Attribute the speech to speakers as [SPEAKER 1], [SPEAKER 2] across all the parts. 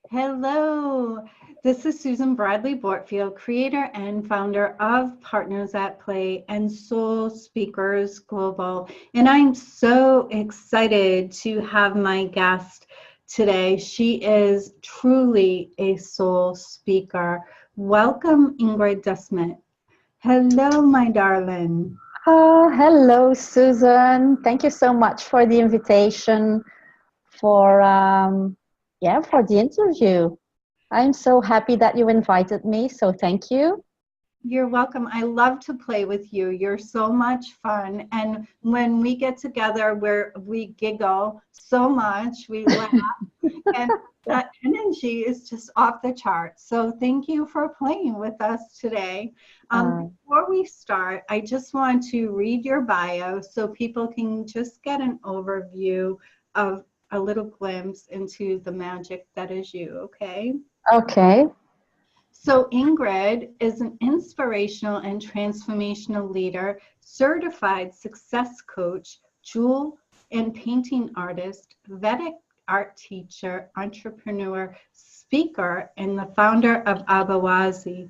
[SPEAKER 1] Hello, this is Susan Bradley Bortfield, creator and founder of Partners at Play and Soul Speakers Global. And I'm so excited to have my guest today. She is truly a soul speaker. Welcome, Ingrid Desmedt. Hello, my darling.
[SPEAKER 2] Oh, hello, Susan. Thank you so much for the invitation for for the interview. I'm so happy that you invited me, so thank you.
[SPEAKER 1] You're welcome. I love to play with you. You're so much fun. And when we get together, we giggle so much, we laugh, and that energy is just off the charts. So thank you for playing with us today. Before we start, I just want to read your bio so people can just get an overview of a little glimpse into the magic that is you, okay?
[SPEAKER 2] Okay.
[SPEAKER 1] So Ingrid is an inspirational and transformational leader, certified success coach, jewel and painting artist, Vedic art teacher, entrepreneur, speaker, and the founder of Abawazi.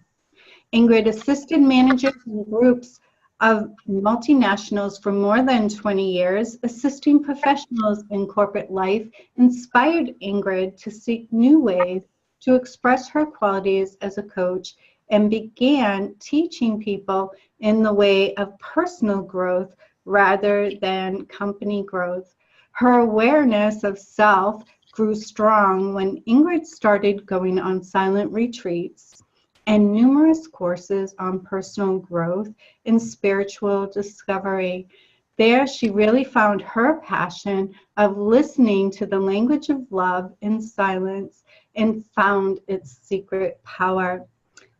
[SPEAKER 1] Ingrid assisted managers and groups of multinationals for more than 20 years, assisting professionals in corporate life, inspired Ingrid to seek new ways to express her qualities as a coach and began teaching people in the way of personal growth rather than company growth. Her awareness of self grew strong when Ingrid started going on silent retreats and numerous courses on personal growth and spiritual discovery. There, she really found her passion of listening to the language of love in silence and found its secret power.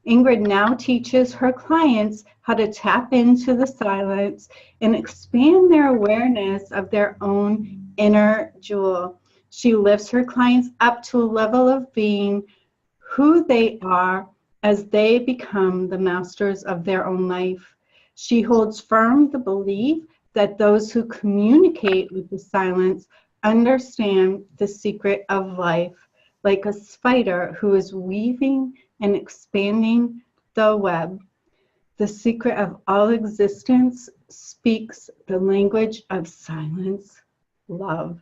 [SPEAKER 1] Ingrid now teaches her clients how to tap into the silence and expand their awareness of their own inner jewel. She lifts her clients up to a level of being who they are as they become the masters of their own life. She holds firm the belief that those who communicate with the silence understand the secret of life, like a spider who is weaving and expanding the web. The secret of all existence speaks the language of silence, love.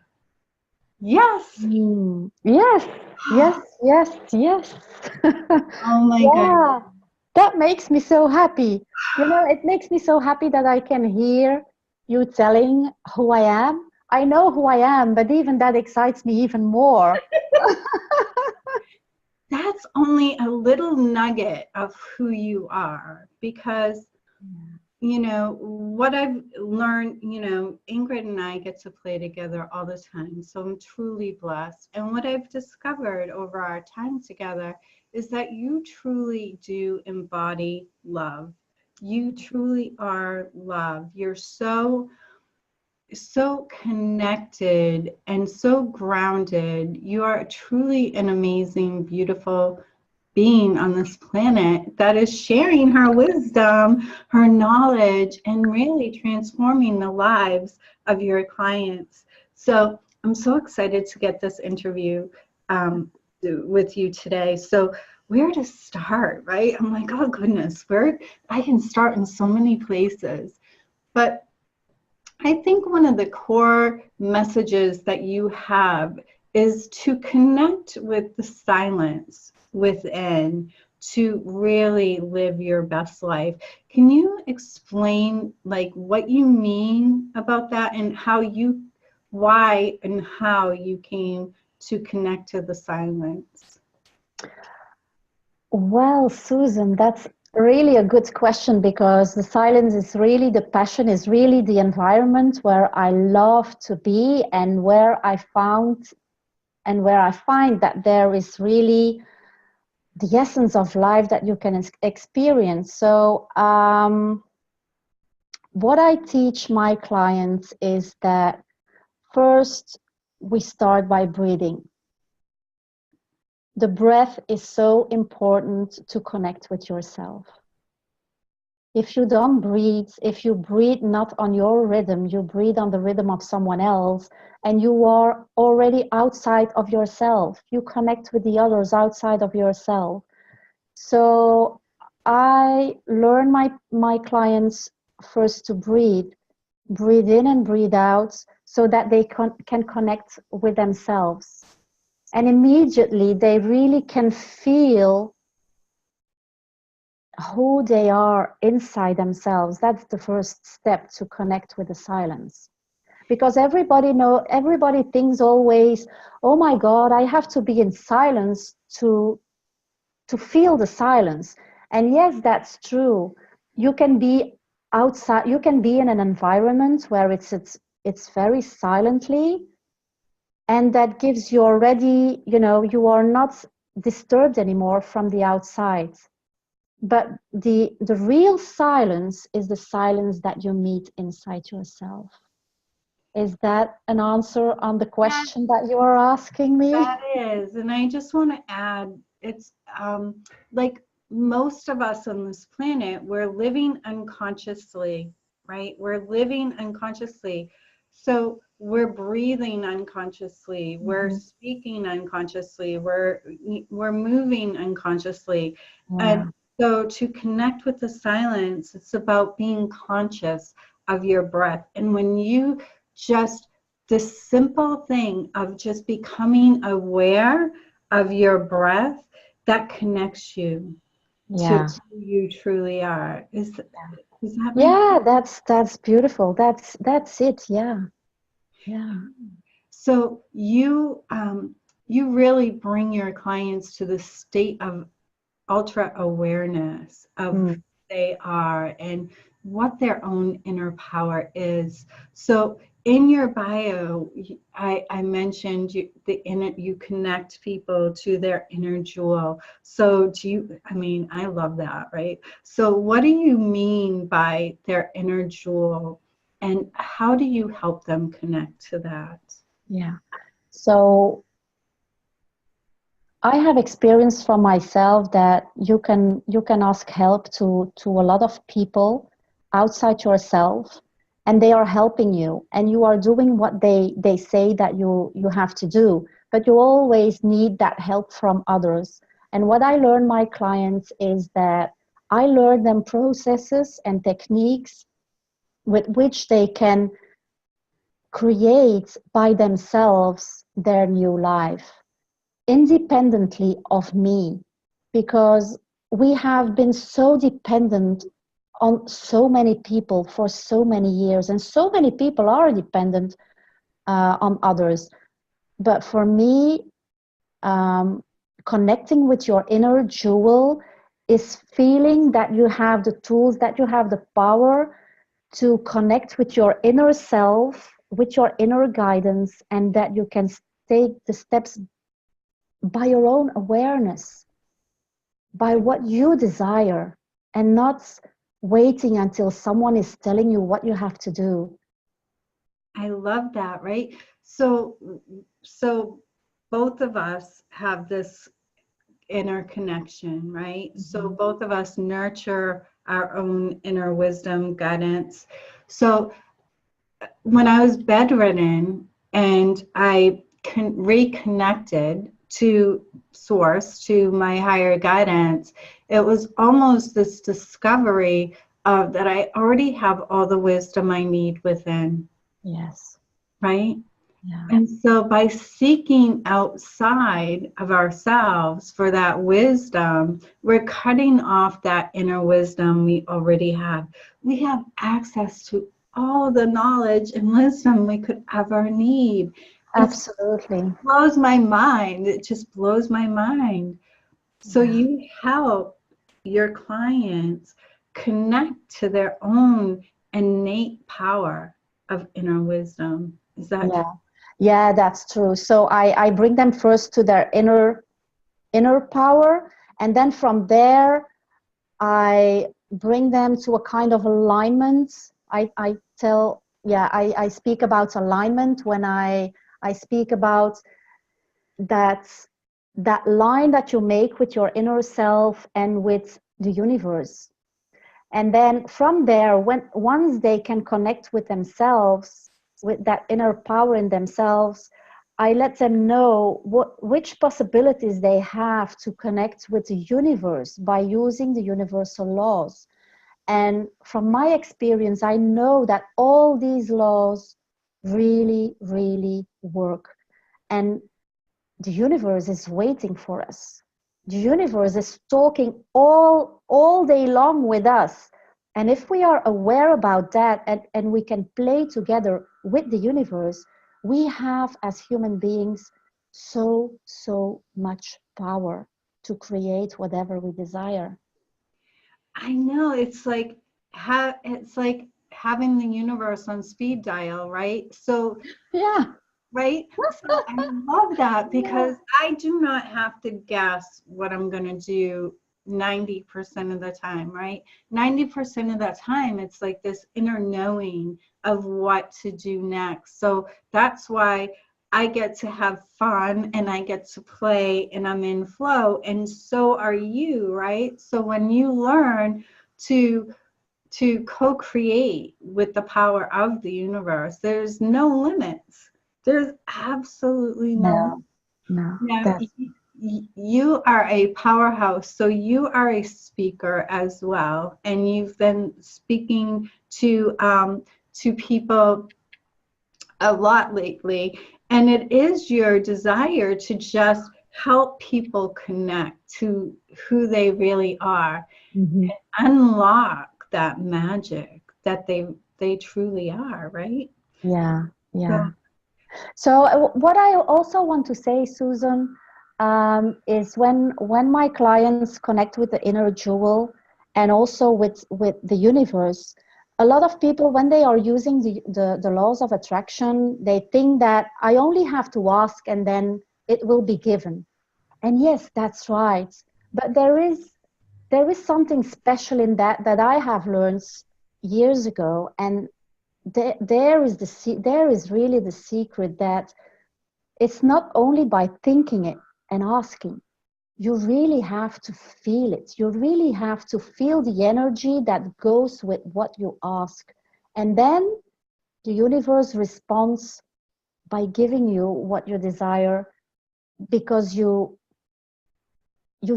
[SPEAKER 1] Yes.
[SPEAKER 2] Yes, yes, yes, yes.
[SPEAKER 1] Oh my God.
[SPEAKER 2] Yeah, that makes me so happy. You know, it makes me so happy that I can hear you telling who I am. I know who I am, but even that excites me even more.
[SPEAKER 1] That's only a little nugget of who you are because what I've learned, Ingrid and I get to play together all the time. So I'm truly blessed. And what I've discovered over our time together is that you truly do embody love. You truly are love. You're so connected and so grounded. You are truly an amazing, beautiful being on this planet that is sharing her wisdom, her knowledge, and really transforming the lives of your clients. So I'm so excited to get this interview with you today. So where to start, right? I'm like, oh goodness, where I can start in so many places. But I think one of the core messages that you have is to connect with the silence within to really live your best life. Can you explain like what you mean about that and why and how you came to connect to the silence?
[SPEAKER 2] Well, Susan, that's really a good question because the silence is really the passion, is really the environment where I love to be and where I find that there is really the essence of life that you can experience. So, what I teach my clients is that first we start by breathing. The breath is so important to connect with yourself. if you don't breathe, if you breathe not on your rhythm, you breathe on the rhythm of someone else, and you are already outside of yourself. You connect with the others outside of yourself. So I learn my clients first to breathe in and breathe out, so that they can connect with themselves. And immediately they really can feel who they are inside themselves. That's the first step to connect with the silence. Because everybody thinks always, oh my God, I have to be in silence to feel the silence. And yes, that's true. You can be outside, you can be in an environment where it's very silently, and that gives you already, you are not disturbed anymore from the outside. But the real silence is the silence that you meet inside yourself. Is that an answer on the question that you are asking me?
[SPEAKER 1] That is, and I just want to add, it's like most of us on this planet, we're living unconsciously, right? We're living unconsciously. So we're breathing unconsciously, we're speaking unconsciously, we're moving unconsciously. And so to connect with the silence, it's about being conscious of your breath. And when you just the simple thing of just becoming aware of your breath, that connects you to who you truly are. Is that
[SPEAKER 2] That's beautiful. That's it. Yeah.
[SPEAKER 1] So you really bring your clients to the state of ultra awareness of who they are and what their own inner power is. So in your bio, I mentioned you connect people to their inner jewel. So I love that, right? So what do you mean by their inner jewel, and how do you help them connect to that?
[SPEAKER 2] Yeah. So I have experienced from myself that you can ask help to a lot of people outside yourself, and they are helping you, and you are doing what they say that you have to do, but you always need that help from others. And what I learn my clients is that I learn them processes and techniques with which they can create by themselves their new life independently of me, because we have been so dependent on so many people for so many years, and so many people are dependent on others. But for me, connecting with your inner jewel is feeling that you have the tools, that you have the power to connect with your inner self, with your inner guidance, and that you can take the steps by your own awareness, by what you desire, and not waiting until someone is telling you what you have to do.
[SPEAKER 1] I love that, right? So both of us have this inner connection, right? So both of us nurture our own inner wisdom, guidance. So when I was bedridden and I reconnected to source, to my higher guidance, it was almost this discovery of that I already have all the wisdom I need within.
[SPEAKER 2] Yes.
[SPEAKER 1] Right?
[SPEAKER 2] Yeah.
[SPEAKER 1] And so by seeking outside of ourselves for that wisdom, we're cutting off that inner wisdom we already have. We have access to all the knowledge and wisdom we could ever need.
[SPEAKER 2] Absolutely.
[SPEAKER 1] It blows my mind. It just blows my mind. So you help your clients connect to their own innate power of inner wisdom. Is that true?
[SPEAKER 2] Yeah, that's true. So I bring them first to their inner power, and then from there I bring them to a kind of alignment. I speak about alignment when I speak about that line that you make with your inner self and with the universe. And then from there, once they can connect with themselves, with that inner power in themselves, I let them know which possibilities they have to connect with the universe by using the universal laws. And from my experience, I know that all these laws really, really work. And the universe is waiting for us. The universe is talking all day long with us. And if we are aware about that, and we can play together with the universe, we have as human beings so much power to create whatever we desire.
[SPEAKER 1] I know, it's like having the universe on speed dial, right? So,
[SPEAKER 2] Yeah.
[SPEAKER 1] right? So I love that because I do not have to guess what I'm going to do 90% of the time, right? 90% of the time, it's like this inner knowing of what to do next. So that's why I get to have fun and I get to play and I'm in flow. And so are you, right? So when you learn to co-create with the power of the universe, there's no limits. There's absolutely no.
[SPEAKER 2] No,
[SPEAKER 1] Now,
[SPEAKER 2] that's
[SPEAKER 1] you are a powerhouse, so you are a speaker as well, and you've been speaking to people a lot lately, and it is your desire to just help people connect to who they really are,
[SPEAKER 2] mm-hmm.
[SPEAKER 1] and unlock that magic that they truly are, right?
[SPEAKER 2] Yeah,
[SPEAKER 1] So,
[SPEAKER 2] yeah. So what I also want to say, Susan, is when my clients connect with the inner jewel and also with the universe, a lot of people, when they are using the laws of attraction, they think that I only have to ask and then it will be given. And yes, that's right. But there is something special in that I have learned years ago, and there is really the secret that it's not only by thinking it and asking. You really have to feel it. You really have to feel the energy that goes with what you ask. And then the universe responds by giving you what you desire, because you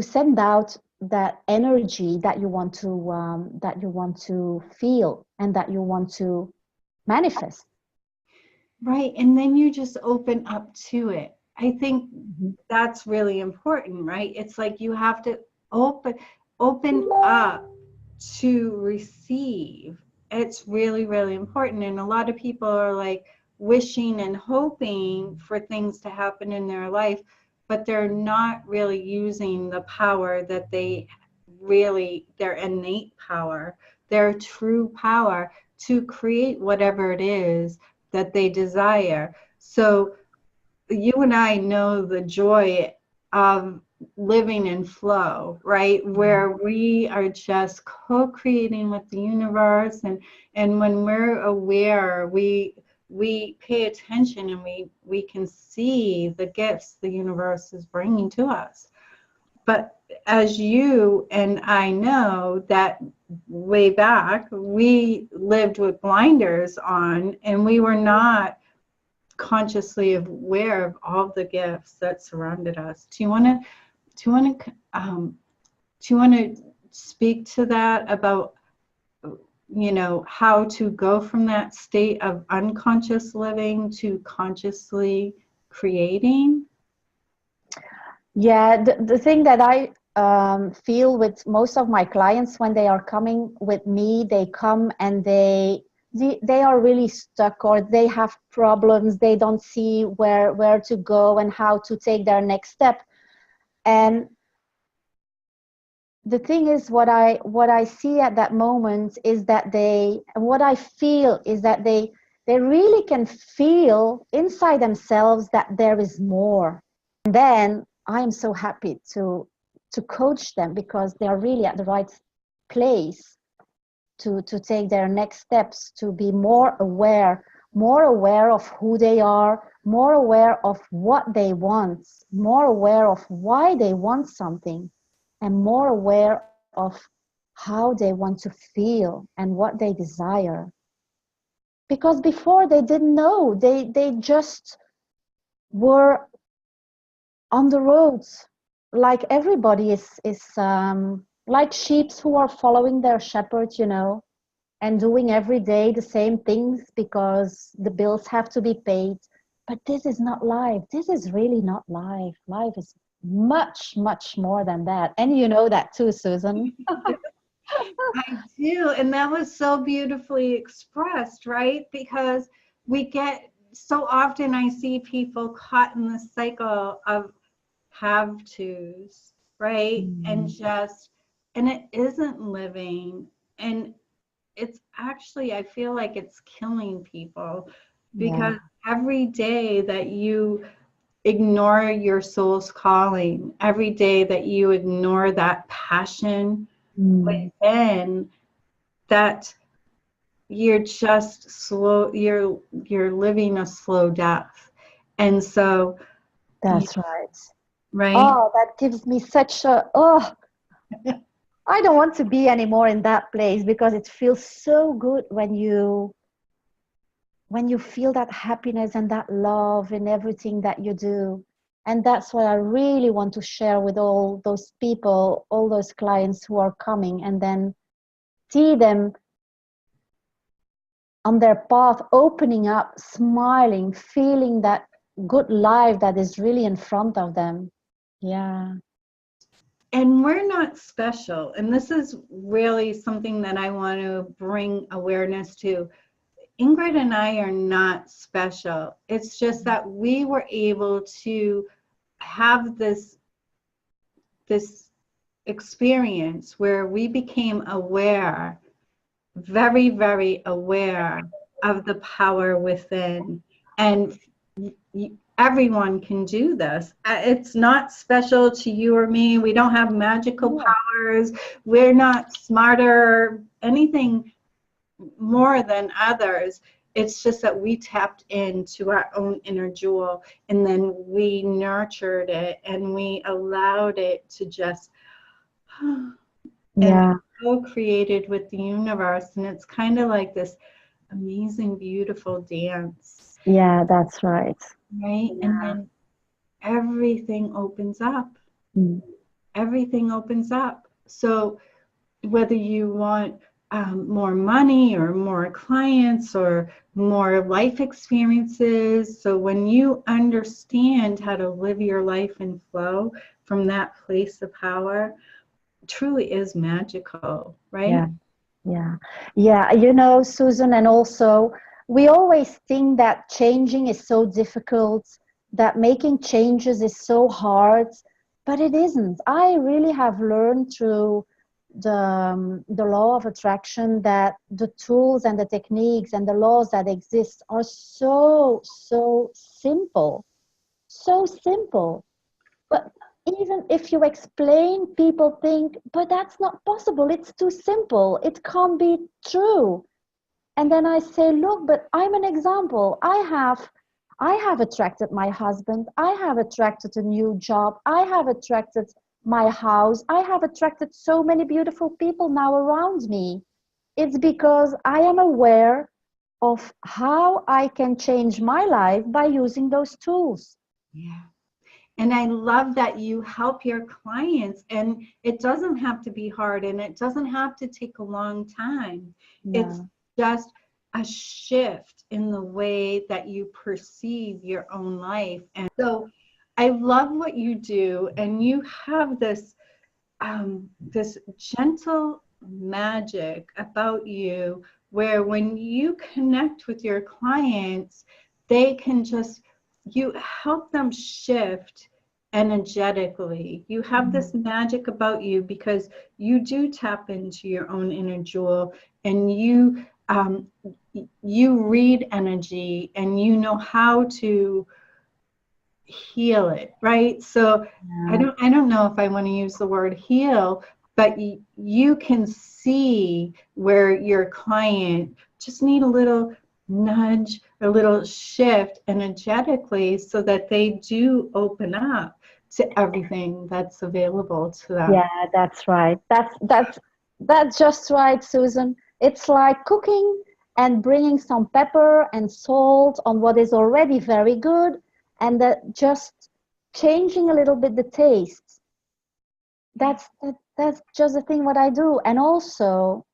[SPEAKER 2] send out that energy that you want to feel and that you want to manifest.
[SPEAKER 1] right, and then you just open up to it. I think
[SPEAKER 2] Mhm.
[SPEAKER 1] that's really important, right? It's like you have to open up to receive. It's really, really important. And a lot of people are like wishing and hoping for things to happen in their life, but they're not really using the power that their innate power, their true power to create whatever it is that they desire. So you and I know the joy of living in flow, right? Where we are just co-creating with the universe, and when we're aware, we pay attention and we can see the gifts the universe is bringing to us. But as you and I know that way back, we lived with blinders on and we were not consciously aware of all the gifts that surrounded us. Do you want to speak to that about how to go from that state of unconscious living to consciously creating?
[SPEAKER 2] Yeah, the thing that I feel with most of my clients when they are coming with me, they come and they are really stuck, or they have problems. They don't see where to go and how to take their next step. And the thing is, what I see at that moment is that what I feel is that they really can feel inside themselves that there is more. And then I am so happy to coach them, because they are really at the right place to take their next steps, to be more aware of who they are, more aware of what they want, more aware of why they want something, and more aware of how they want to feel and what they desire. Because before they didn't know, they just were on the roads, like everybody is like sheep who are following their shepherd, you know, and doing every day the same things because the bills have to be paid. But this is not life. This is really not life. Life is much, much more than that. And you know that too, Susan.
[SPEAKER 1] I do. And that was so beautifully expressed, right? Because we get so often, I see people caught in the cycle of have tos, right? And and it isn't living. And it's actually, I feel like it's killing people
[SPEAKER 2] Yeah.
[SPEAKER 1] because every day that you ignore your soul's calling, every day that you ignore that passion within, that you're just slow, you're living a slow death. And so,
[SPEAKER 2] That's right.
[SPEAKER 1] right?
[SPEAKER 2] Oh, that gives me such a, oh, I don't want to be anymore in that place because it feels so good when you feel that happiness and that love in everything that you do. And that's what I really want to share with all those people, all those clients who are coming, and then see them on their path, opening up, smiling, feeling that good life that is really in front of them. Yeah.
[SPEAKER 1] And we're not special. And this is really something that I want to bring awareness to. Ingrid and I are not special. It's just that we were able to have this experience where we became aware, very, very aware of the power within. And everyone can do this. It's not special to you or me. We don't have magical powers. We're not smarter, anything more than others. It's just that we tapped into our own inner jewel, and then we nurtured it and we allowed it to just and co-created with the universe. And it's kind of like this amazing, beautiful dance.
[SPEAKER 2] Yeah, that's right.
[SPEAKER 1] Right?
[SPEAKER 2] Yeah.
[SPEAKER 1] And then everything opens up. Everything opens up. So whether you want more money or more clients or more life experiences, so when you understand how to live your life in flow from that place of power, truly is magical, right?
[SPEAKER 2] Yeah. Yeah. Yeah. You know, Susan, and also we always think that changing is so difficult, that making changes is so hard, but it isn't. I really have learned through the law of attraction that the tools and the techniques and the laws that exist are so, so simple. So simple. But even if you explain, people think, but that's not possible. It's too simple. It can't be true. And then I say, look, but I'm an example. I have attracted my husband. I have attracted a new job. I have attracted my house. I have attracted so many beautiful people now around me. It's because I am aware of how I can change my life by using those tools.
[SPEAKER 1] Yeah. And I love that you help your clients, and it doesn't have to be hard and it doesn't have to take a long time.
[SPEAKER 2] Yeah.
[SPEAKER 1] It's just a shift in the way that you perceive your own life. And so I love what you do, and you have this this gentle magic about you where when you connect with your clients, they can just, you help them shift energetically. You have this magic about you because you do tap into your own inner jewel, and you read energy and you know how to heal it, right? So I don't know if I want to use the word heal, but you can see where your client just need a little nudge, a little shift energetically so that they do open up to everything that's available to them.
[SPEAKER 2] Yeah, that's right. That's That's just right, Susan. It's like cooking and bringing some pepper and salt on what is already very good, and that just changing a little bit the taste. That's just the thing what I do. And also,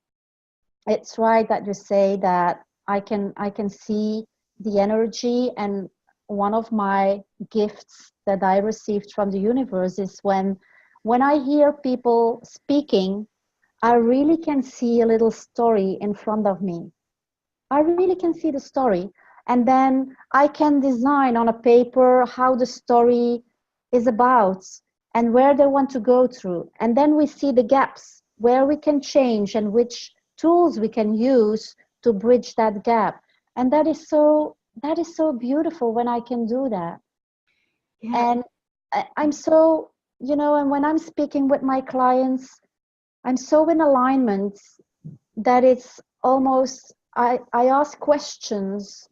[SPEAKER 2] it's right that you say that I can see the energy, and one of my gifts that I received from the universe is when I hear people speaking, I really can see a little story in front of me. I really can see the story. And then I can design on a paper how the story is about and where they want to go through. And then we see the gaps where we can change and which tools we can use to bridge that gap. And that is so beautiful when I can do that.
[SPEAKER 1] Yeah.
[SPEAKER 2] And I'm so, and when I'm speaking with my clients, I'm so in alignment that it's almost, I ask questions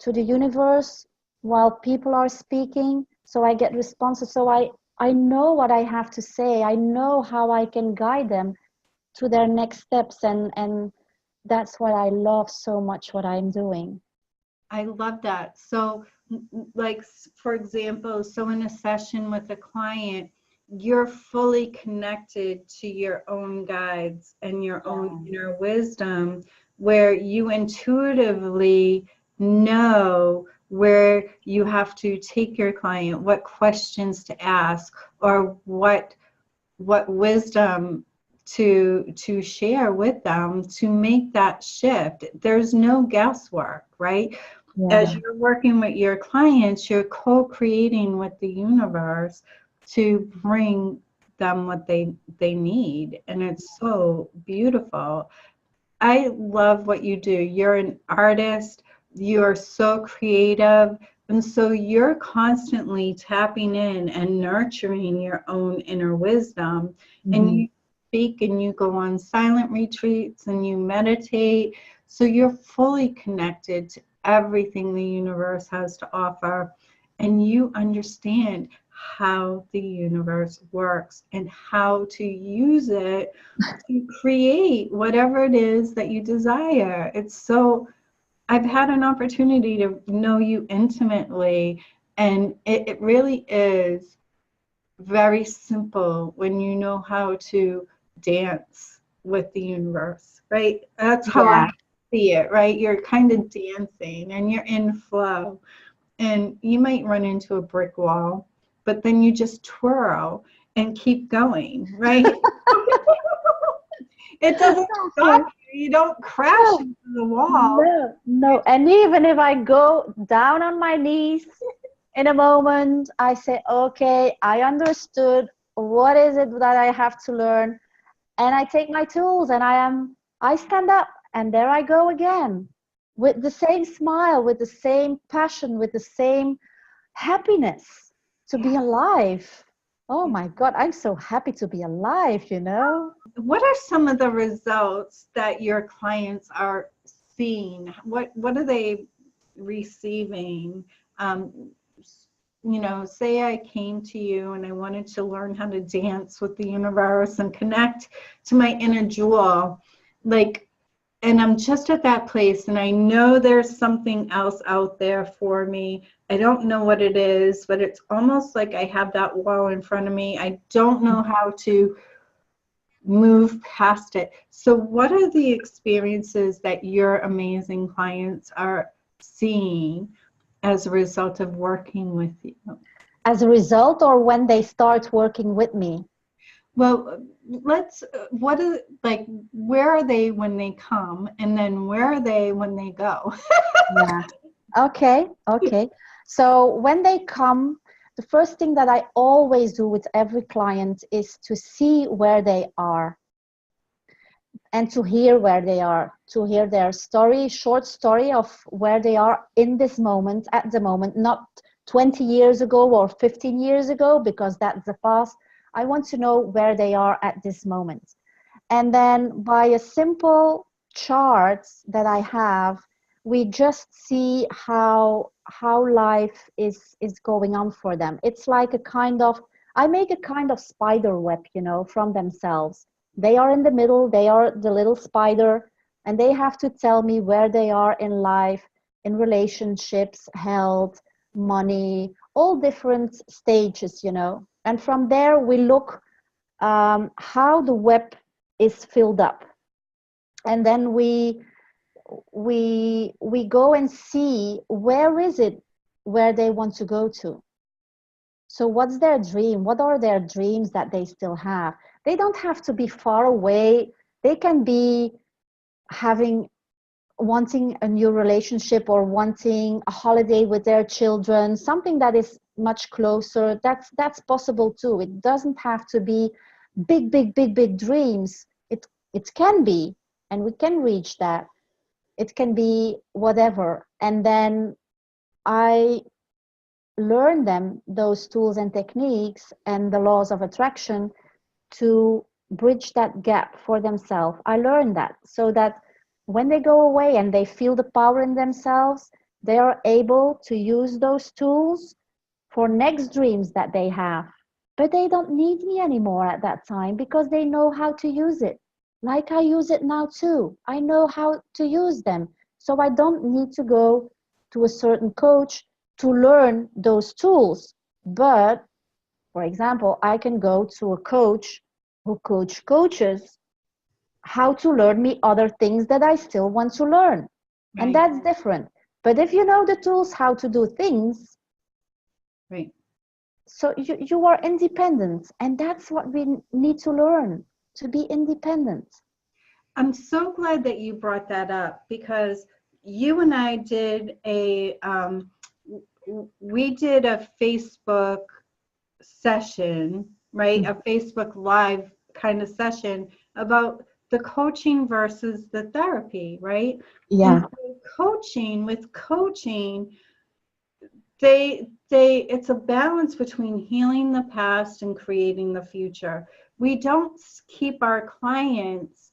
[SPEAKER 2] to the universe while people are speaking, so I get responses. So I know what I have to say. I know how I can guide them to their next steps, and that's what I love so much what I'm doing.
[SPEAKER 1] I love that. So, like, for example, so in a session with a client, you're fully connected to your own guides and your own inner wisdom, where you intuitively know where you have to take your client, what questions to ask, or what wisdom to share with them to make that shift. There's no guesswork, right? As
[SPEAKER 2] Yeah.
[SPEAKER 1] you're working with your clients, you're co-creating with the universe to bring them what they need. And it's so beautiful. I love what you do. You're an artist, you're so creative, and so you're constantly tapping in and nurturing your own inner wisdom. And
[SPEAKER 2] Mhm.
[SPEAKER 1] you speak and you go on silent retreats and you meditate. So you're fully connected to everything the universe has to offer. And you understand how the universe works and how to use it to create whatever it is that you desire. It's so, I've had an opportunity to know you intimately, and it really is very simple when you know how to dance with the universe, right? That's how I
[SPEAKER 2] Yeah.
[SPEAKER 1] see it, right? You're kind of dancing and you're in flow, and you might run into a brick wall, but then you just twirl and keep going, right? It doesn't stop
[SPEAKER 2] Okay.
[SPEAKER 1] you. You don't crash
[SPEAKER 2] No,
[SPEAKER 1] into the wall.
[SPEAKER 2] no, no. And even if I go down on my knees in a moment, I say, okay, I understood. What is it that I have to learn? And I take my tools and I stand up and there I go again with the same smile, with the same passion, with the same happiness to be alive. Oh my God, I'm so happy to be alive.
[SPEAKER 1] What are some of the results that your clients are seeing? What are they receiving? Um, say I came to you and I wanted to learn how to dance with the universe and connect to my inner jewel, like, and I'm just at that place and I know there's something else out there for me. I don't know what it is, but it's almost like I have that wall in front of me. I don't know how to move past it. So what are the experiences that your amazing clients are seeing as a result of working with you?
[SPEAKER 2] As a result, or when they start working with me?
[SPEAKER 1] Well, what is, like, where are they when they come, and then where are they when they go?
[SPEAKER 2] Yeah. Okay, okay. So when they come, the first thing that I always do with every client is to see where they are and to hear where they are, to hear their story, short story of where they are in this moment, at the moment, not 20 years ago or 15 years ago, because that's the past. I want to know where they are at this moment. And then by a simple chart that I have, we just see how life is going on for them. It's like a kind of, I make a kind of spider web, from themselves. They are in the middle, they are the little spider, and they have to tell me where they are in life, in relationships, health, money, all different stages, you know. And from there, we look how the web is filled up. And then we go and see where is it where they want to go to. So what's their dream? What are their dreams that they still have? They don't have to be far away. They can be having wanting a new relationship or wanting a holiday with their children, something that is much closer. That's possible too. It doesn't have to be big dreams. It can be, and we can reach that. It can be whatever. And then I learn them those tools and techniques and the laws of attraction to bridge that gap for themselves. I learned that so that when they go away and they feel the power in themselves, they are able to use those tools for next dreams that they have. But they don't need me anymore at that time because they know how to use it. Like I use it now too. I know how to use them. So I don't need to go to a certain coach to learn those tools. But, for example, I can go to a coach who coaches how to learn me other things that I still want to learn.
[SPEAKER 1] Right.
[SPEAKER 2] And that's different. But if you know the tools how to do things,
[SPEAKER 1] Right.
[SPEAKER 2] so you are independent. And that's what we need to learn, to be independent.
[SPEAKER 1] I'm so glad that you brought that up because you and I did we did a Facebook session, right?
[SPEAKER 2] Mm-hmm.
[SPEAKER 1] A Facebook Live kind of session about the coaching versus the therapy, right?
[SPEAKER 2] Yeah.
[SPEAKER 1] And with coaching, it's a balance between healing the past and creating the future. We don't keep our clients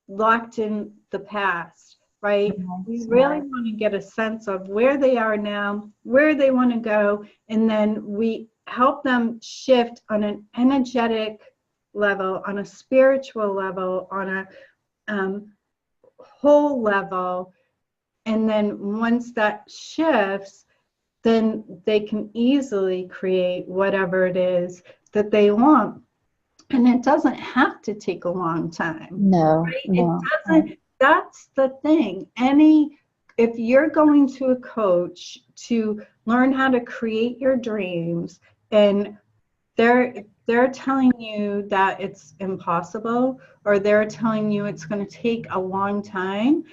[SPEAKER 1] locked in the past, right? We really want to get a sense of where they are now, where they want to go, and then we help them shift on an energetic level, on a spiritual level, on a whole level. And then once that shifts, then they can easily create whatever it is that they want. And it doesn't have to take a long time.
[SPEAKER 2] No,
[SPEAKER 1] right?
[SPEAKER 2] no.
[SPEAKER 1] It doesn't. That's the thing. If you're going to a coach to learn how to create your dreams, and they're telling you that it's impossible, or they're telling you it's going to take a long time,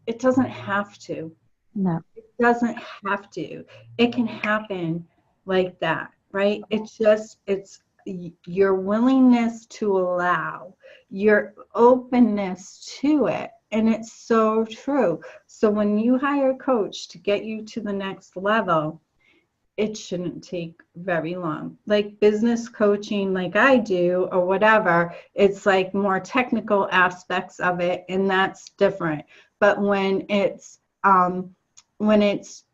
[SPEAKER 1] it doesn't have to.
[SPEAKER 2] No.
[SPEAKER 1] It doesn't have to. It can happen like that, right? It's your willingness to allow, your openness to it. And it's so true. So when you hire a coach to get you to the next level, it shouldn't take very long. Like business coaching, like I do, or whatever, it's like more technical aspects of it, and that's different. But when it's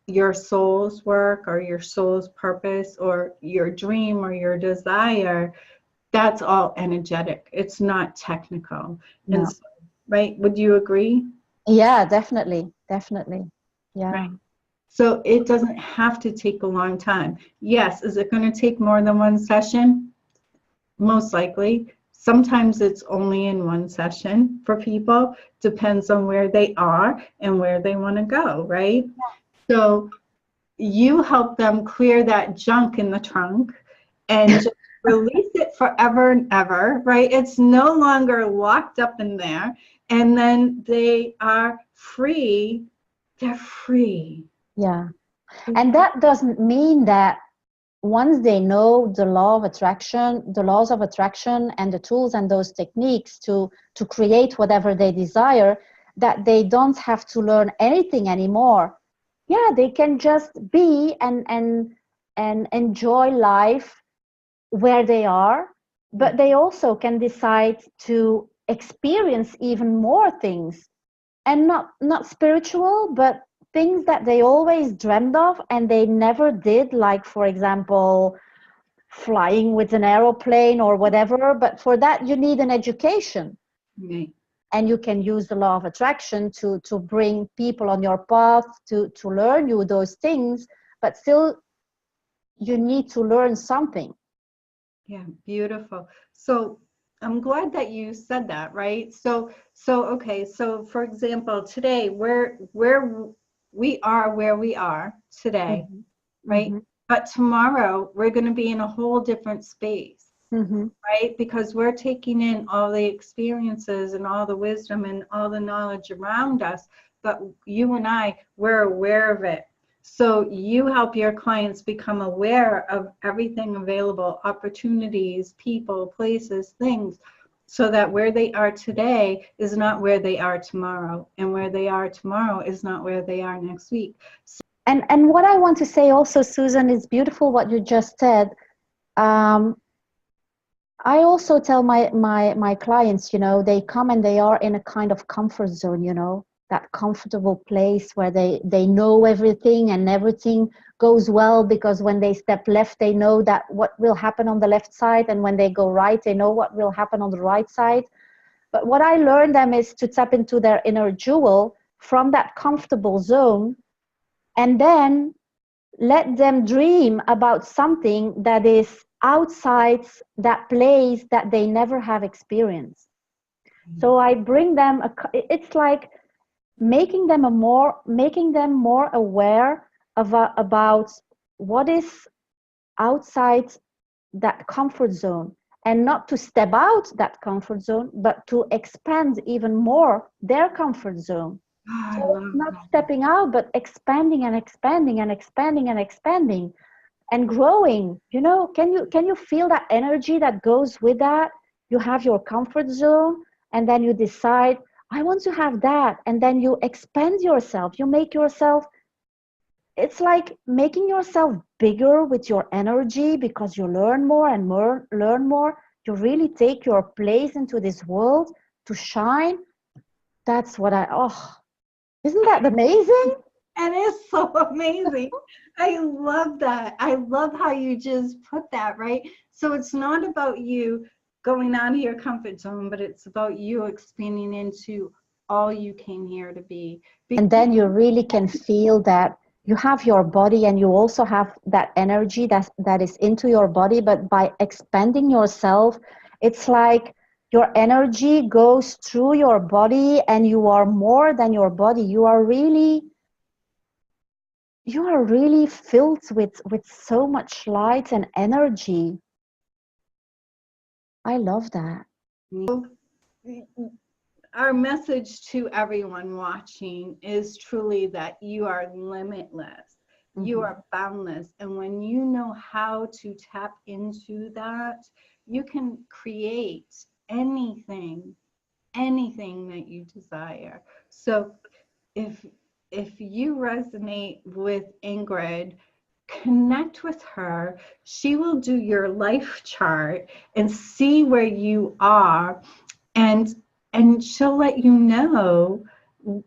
[SPEAKER 1] your soul's work or your soul's purpose or your dream or your desire, that's all energetic. It's not technical.
[SPEAKER 2] No.
[SPEAKER 1] And so, right? Would you agree?
[SPEAKER 2] Yeah, definitely. Definitely. Yeah.
[SPEAKER 1] Right. So it doesn't have to take a long time. Yes, is it going to take more than one session? Most likely. Sometimes it's only in one session for people. Depends on where they are and where they want to go, right? So you help them clear that junk in the trunk and just release it forever and ever, right? It's no longer locked up in there. And then they are free. They're free.
[SPEAKER 2] Yeah. And that doesn't mean that once they know the laws of attraction and the tools and those techniques to create whatever they desire, that they don't have to learn anything anymore. Yeah, they can just be and enjoy life where they are, but they also can decide to experience even more things, and not spiritual, but things that they always dreamed of and they never did, like for example flying with an aeroplane or whatever, but for that you need an education.
[SPEAKER 1] Right.
[SPEAKER 2] And you can use the law of attraction to bring people on your path to learn you those things, but still you need to learn something.
[SPEAKER 1] Yeah, beautiful. So I'm glad that you said that, right? So okay, so for example, today we are where we are today,
[SPEAKER 2] Mm-hmm.
[SPEAKER 1] right?
[SPEAKER 2] Mm-hmm.
[SPEAKER 1] But tomorrow we're going to be in a whole different space.
[SPEAKER 2] Mm-hmm.
[SPEAKER 1] Right? Because we're taking in all the experiences and all the wisdom and all the knowledge around us, but you and we're aware of it. So you help your clients become aware of everything available, opportunities, people, places, things, so that where they are today is not where they are tomorrow, and where they are tomorrow is not where they are next week.
[SPEAKER 2] And what I want to say also, Susan, is beautiful what you just said. I also tell my clients, they come and they are in a kind of comfort zone, that comfortable place where they know everything and everything goes well, because when they step left, they know that what will happen on the left side, and when they go right, they know what will happen on the right side. But what I learned them is to tap into their inner jewel from that comfortable zone, and then let them dream about something that is outside that place that they never have experienced. So I bring them it's like making them more aware of about what is outside that comfort zone, and not to step out that comfort zone, but to expand even more their comfort zone.
[SPEAKER 1] Oh, I
[SPEAKER 2] So
[SPEAKER 1] love
[SPEAKER 2] not
[SPEAKER 1] that.
[SPEAKER 2] stepping out, but expanding and expanding and expanding and expanding and growing. Can you feel that energy that goes with that? You have your comfort zone, and then you decide, I want to have that, and then you expand yourself. You make yourself, it's like making yourself bigger with your energy, because you learn more and more, learn more. You really take your place into this world to shine. That's what isn't that amazing?
[SPEAKER 1] And it's so amazing. I love that. I love how you just put that, right? So it's not about you going out of your comfort zone, but it's about you expanding into all you came here to be.
[SPEAKER 2] And then you really can feel that you have your body, and you also have that energy that is into your body, but by expanding yourself, it's like your energy goes through your body, and you are more than your body. You are really filled with so much light and energy. I love that.
[SPEAKER 1] Our message to everyone watching is truly that you are limitless. You are boundless. And when you know how to tap into that, you can create anything that you desire. So if you resonate with Ingrid, connect with her. She will do your life chart and see where you are, and she'll let you know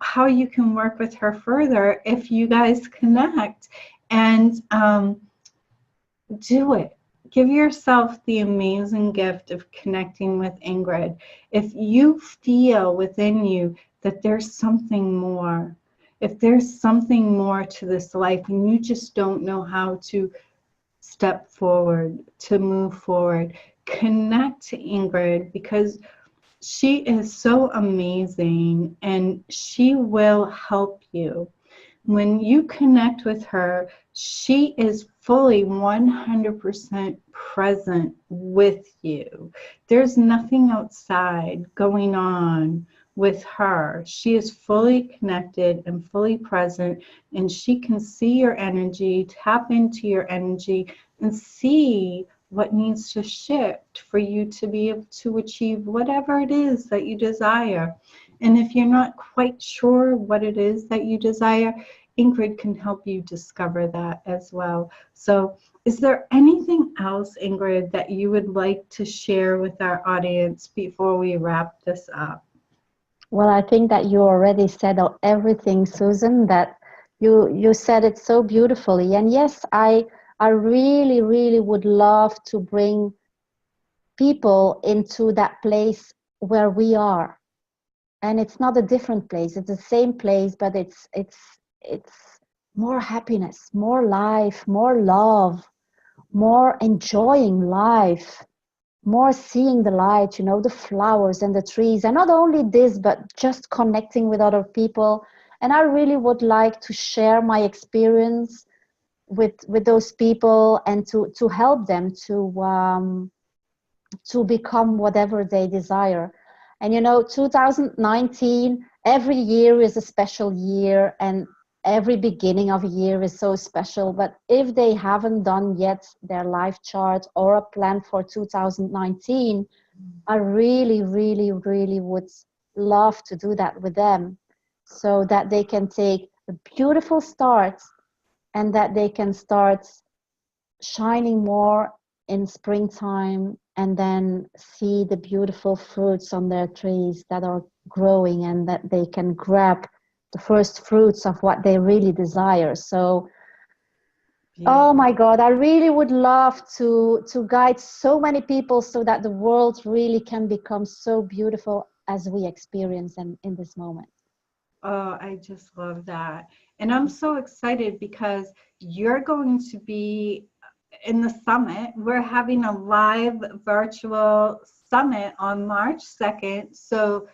[SPEAKER 1] how you can work with her further if you guys connect. And do it. Give yourself the amazing gift of connecting with Ingrid. If you feel within you that there's something more, if there's something more to this life and you just don't know how to step forward, to move forward, connect to Ingrid, because she is so amazing and she will help you. When you connect with her, she is fully 100% present with you. There's nothing outside going on with her. She is fully connected and fully present, and she can see your energy, tap into your energy, and see what needs to shift for you to be able to achieve whatever it is that you desire. And if you're not quite sure what it is that you desire, Ingrid can help you discover that as well. So is there anything else, Ingrid, that you would like to share with our audience before we wrap this up?
[SPEAKER 2] Well, I think that you already said everything, Susan, that you said it so beautifully. And yes, I really, really would love to bring people into that place where we are. And it's not a different place, it's the same place, but it's more happiness, more life, more love, more enjoying life, more seeing the light, you know, the flowers and the trees. And not only this, but just connecting with other people. And I really would like to share my experience with those people, and to help them to become whatever they desire. And you know, 2019, every year is a special year, and every beginning of a year is so special. But if they haven't done yet their life chart or a plan for 2019, I really, really, really would love to do that with them, so that they can take a beautiful start, and that they can start shining more in springtime, and then see the beautiful fruits on their trees that are growing, and that they can grab the first fruits of what they really desire. So oh my God, I really would love to guide so many people, so that the world really can become so beautiful as we experience in this moment.
[SPEAKER 1] Oh, I just love that. And I'm so excited because you're going to be in the summit. We're having a live virtual summit on March 2nd. So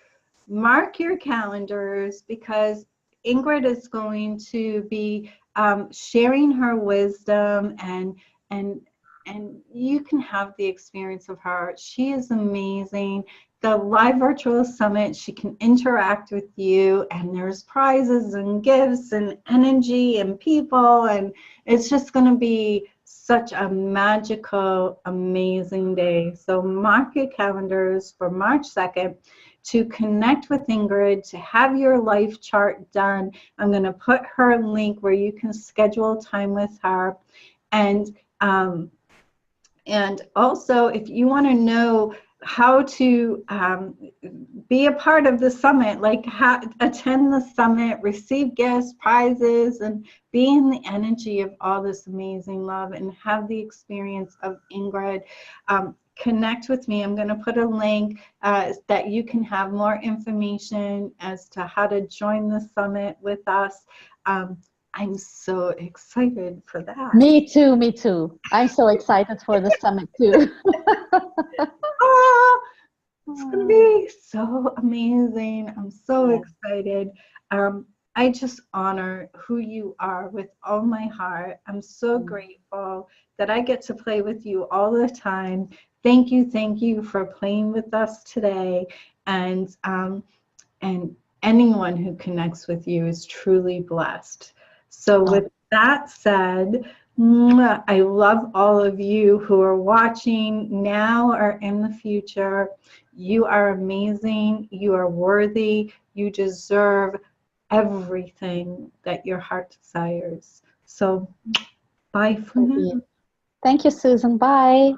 [SPEAKER 1] mark your calendars, because Ingrid is going to be sharing her wisdom, and and you can have the experience of her. She is amazing. The live virtual summit, she can interact with you, and there's prizes and gifts and energy and people, and it's just going to be such a magical, amazing day. So mark your calendars for March 2nd to connect with Ingrid, to have your life chart done. I'm going to put her link where you can schedule time with her. And also, if you want to know how to be a part of the summit, like attend the summit, receive gifts, prizes, and be in the energy of all this amazing love, and have the experience of Ingrid, connect with me. I'm going to put a link that you can have more information as to how to join the summit with us. I'm so excited for that.
[SPEAKER 2] Me too, me too. I'm so excited for the summit too.
[SPEAKER 1] Oh, it's going to be so amazing. I'm so excited. I just honor who you are with all my heart. I'm so grateful that I get to play with you all the time. Thank you for playing with us today. And anyone who connects with you is truly blessed. So with that said, I love all of you who are watching now or in the future. You are amazing. You are worthy. You deserve everything that your heart desires. So bye for now.
[SPEAKER 2] Thank you, Susan. Bye.